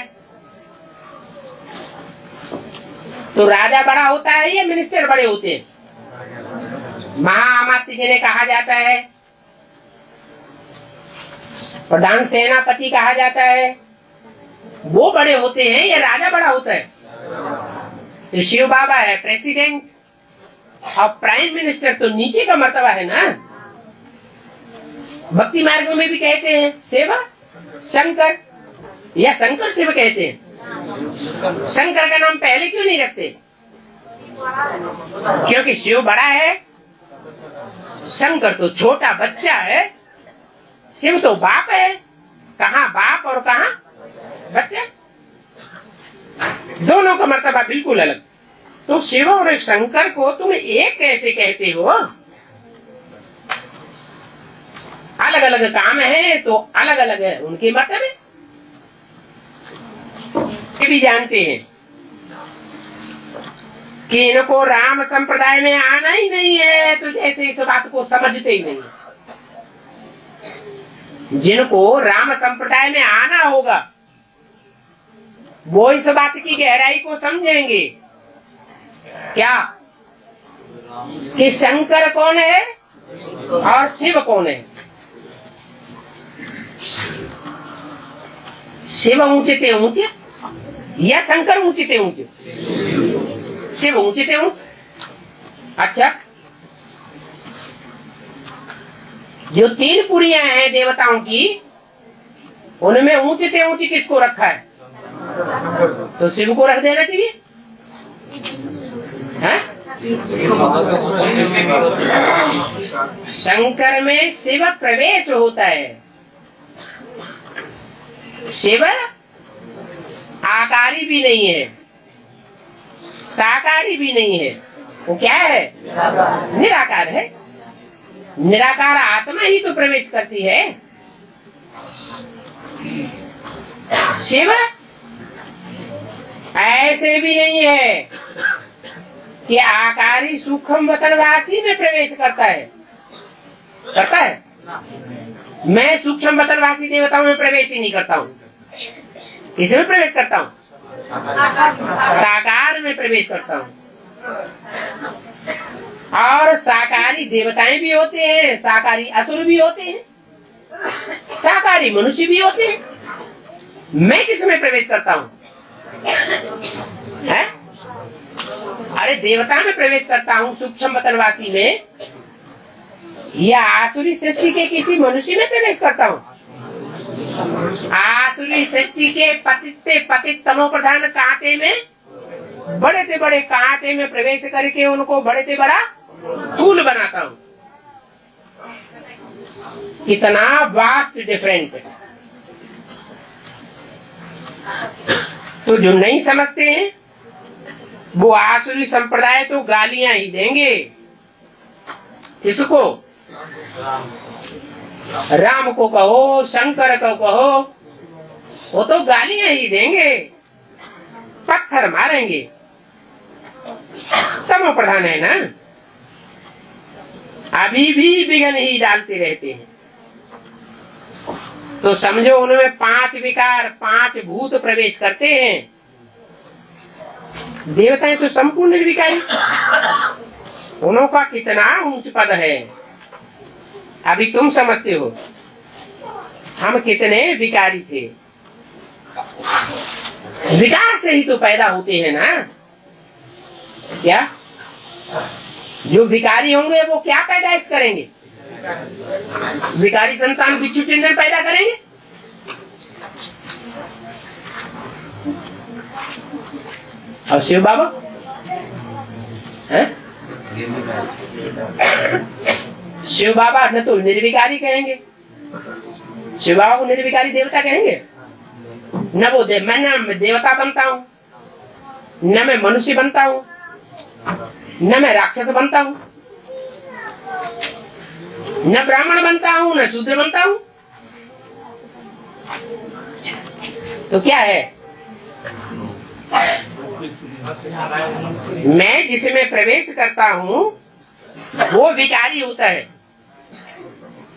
तो राजा बड़ा होता है या मिनिस्टर बड़े होते हैं? महाअमात्य जिन्हें कहा जाता है, प्रधान सेनापति कहा जाता है, वो बड़े होते हैं या राजा बड़ा होता है? तो शिव बाबा है प्रेसिडेंट और प्राइम मिनिस्टर तो नीचे का मर्तबा है ना। भक्ति मार्ग में भी कहते हैं सेवा शंकर या शंकर शिव कहते हैं। शंकर का नाम पहले क्यों नहीं रखते? क्योंकि शिव बड़ा है, शंकर तो छोटा बच्चा है, शिव तो बाप है। कहाँ बाप और कहाँ बच्चा, दोनों का मर्तबा बिल्कुल अलग। तो शिव और शंकर को तुम एक कैसे कहते हो? अलग अलग काम है तो अलग अलग है उनके मर्तबे। ये भी जानते हैं कि इनको राम संप्रदाय में आना ही नहीं है, तो जैसे इस बात को समझते ही नहीं। जिनको राम संप्रदाय में आना होगा वो इस बात की गहराई को समझेंगे। क्या कि शंकर कौन है और शिव कौन है। शिव ऊंचे ते ऊंचे या शंकर ऊंचे ते ऊंचे? शिव ऊंचे ते ऊंचे। अच्छा, जो 3 पुरियां हैं देवताओं की, उनमें ऊंचे ते ऊंची किसको रखा है? तो शिव को रख देना चाहिए। है? शंकर में शिव प्रवेश होता है। शिव आकारी भी नहीं है, साकारी भी नहीं है, वो क्या है? निराकार है। निराकार आत्मा ही तो प्रवेश करती है। शिव ऐसे भी नहीं है कि आकारी सूक्ष्म वतनवासी में प्रवेश करता है। करता है? मैं सूक्ष्म वतनवासी देवताओं में प्रवेश ही नहीं करता हूँ। किसमें प्रवेश करता हूँ? साकार में प्रवेश करता हूँ। और साकारी देवताएं भी होते हैं, साकारी असुर भी होते हैं, साकारी मनुष्य भी होते हैं। मैं किसमें प्रवेश करता हूँ? है? अरे देवता में प्रवेश करता हूँ सूक्ष्म वतनवासी में, या आसुरी सृष्टि के किसी मनुष्य में प्रवेश करता हूँ? आसुरी सृष्टि के पतित तमो प्रधान कांटे में, बड़े से बड़े कांटे में प्रवेश करके उनको बड़े से बड़ा फूल बनाता हूँ। कितना वास्ट डिफरेंट है। तो जो नहीं समझते हैं वो आसुरी संप्रदाय तो गालियां ही देंगे। किसको? राम को कहो, शंकर को कहो, वो तो गालियां ही देंगे, पत्थर मारेंगे। तमो प्रधान है ना, अभी भी विघ्न ही डालते रहते हैं। तो समझो उनमें 5 विकार, 5 भूत प्रवेश करते हैं। देवताएं तो संपूर्ण निर्विकारी, उनका कितना ऊंच पद है। अभी तुम समझते हो हम कितने विकारी थे। विकार से ही तो पैदा होते हैं ना। क्या जो विकारी होंगे वो क्या पैदाइश करेंगे? विकारी संतान बिच्छू टिंडर पैदा करेंगे। और शिव बाबा है? शिव बाबा न तो निर्विकारी कहेंगे, शिव बाबा को निर्विकारी देवता कहेंगे न। वो मैं न देवता बनता हूँ, न मैं मनुष्य बनता हूँ, न मैं राक्षस बनता हूँ, न ब्राह्मण बनता हूँ, न शूद्र बनता हूँ। तो क्या है? मैं जिसमें प्रवेश करता हूँ वो विकारी होता है,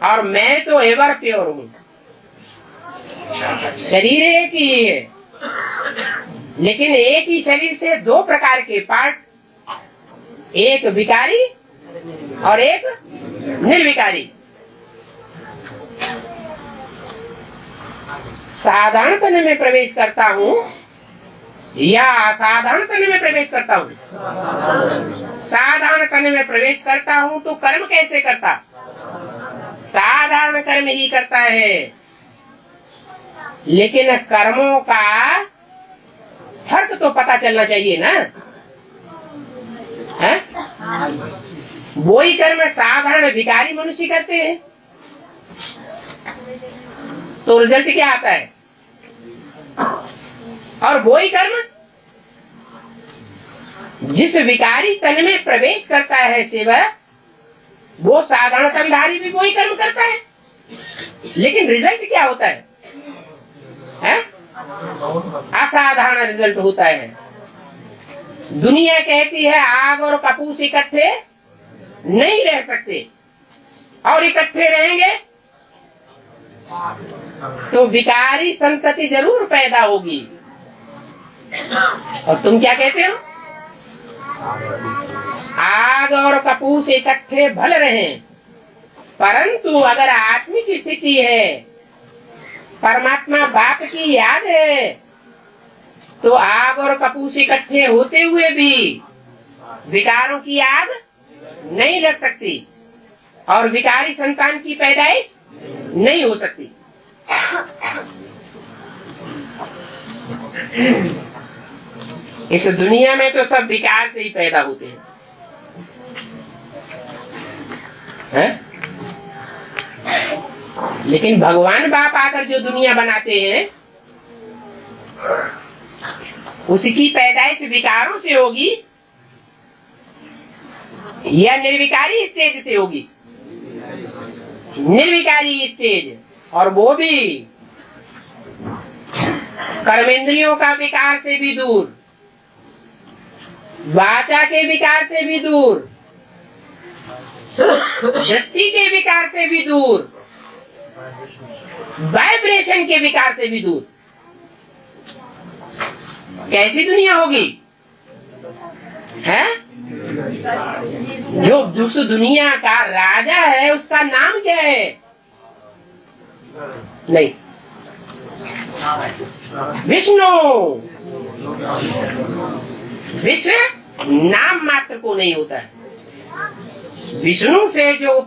और मैं तो एवर प्योर हूँ। शरीर एक ही है, लेकिन एक ही शरीर से दो प्रकार के पार्ट, एक विकारी और एक निर्विकारी। साधारण तन में प्रवेश करता हूँ या असाधारण तन में प्रवेश करता हूँ? साधारण तन में प्रवेश करता हूँ तो कर्म कैसे करता? साधारण कर्म ही करता है, लेकिन कर्मों का फर्क तो पता चलना चाहिए ना, है? वही कर्म साधारण भिखारी मनुष्य करते हैं तो रिजल्ट क्या आता है? और वही कर्म जिस विकारी तन में प्रवेश करता है सेवक, वो साधारण तनधारी भी वही कर्म करता है, लेकिन रिजल्ट क्या होता है? असाधारण रिजल्ट होता है। दुनिया कहती है आग और कपूस इकट्ठे नहीं रह सकते, और इकट्ठे रहेंगे तो विकारी संतति जरूर पैदा होगी। और तुम क्या कहते हो? आग और कपूस इकट्ठे भल रहे, परंतु अगर आत्मिक स्थिति है, परमात्मा बाप की याद है, तो आग और कपूस इकट्ठे होते हुए भी विकारों की आग नहीं लग सकती और विकारी संतान की पैदाइश नहीं हो सकती। इस दुनिया में तो सब विकार से ही पैदा होते हैं? लेकिन भगवान बाप आकर जो दुनिया बनाते हैं, उसकी पैदाइश विकारों से होगी या निर्विकारी स्टेज से होगी? निर्विकारी स्टेज, और वो भी कर्मेंद्रियों का विकार से भी दूर, वाचा के विकार से भी दूर, दृष्टि के विकार से भी दूर, वाइब्रेशन के विकार से भी दूर। कैसी दुनिया होगी? है? जो उस दुनिया का राजा है उसका नाम क्या है? नहीं, विष्णु। विष्णु नाम मात्र को नहीं होता है। विष्णु से जो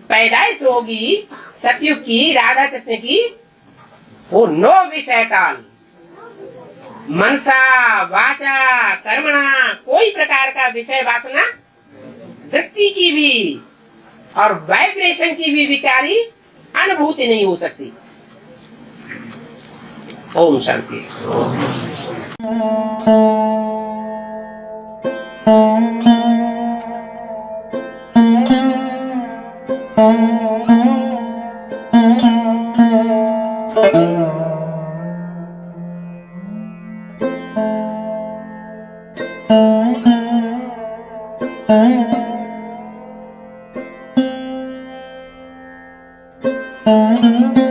पैदाइश होगी सतयुग की, राधा कृष्ण की, वो 9 विषय काल, मनसा वाचा कर्मणा, कोई प्रकार का विषय वासना, दृष्टि की भी और वाइब्रेशन की भी विकारी अनुभूति नहीं हो सकती। ओम शांति। Thank you.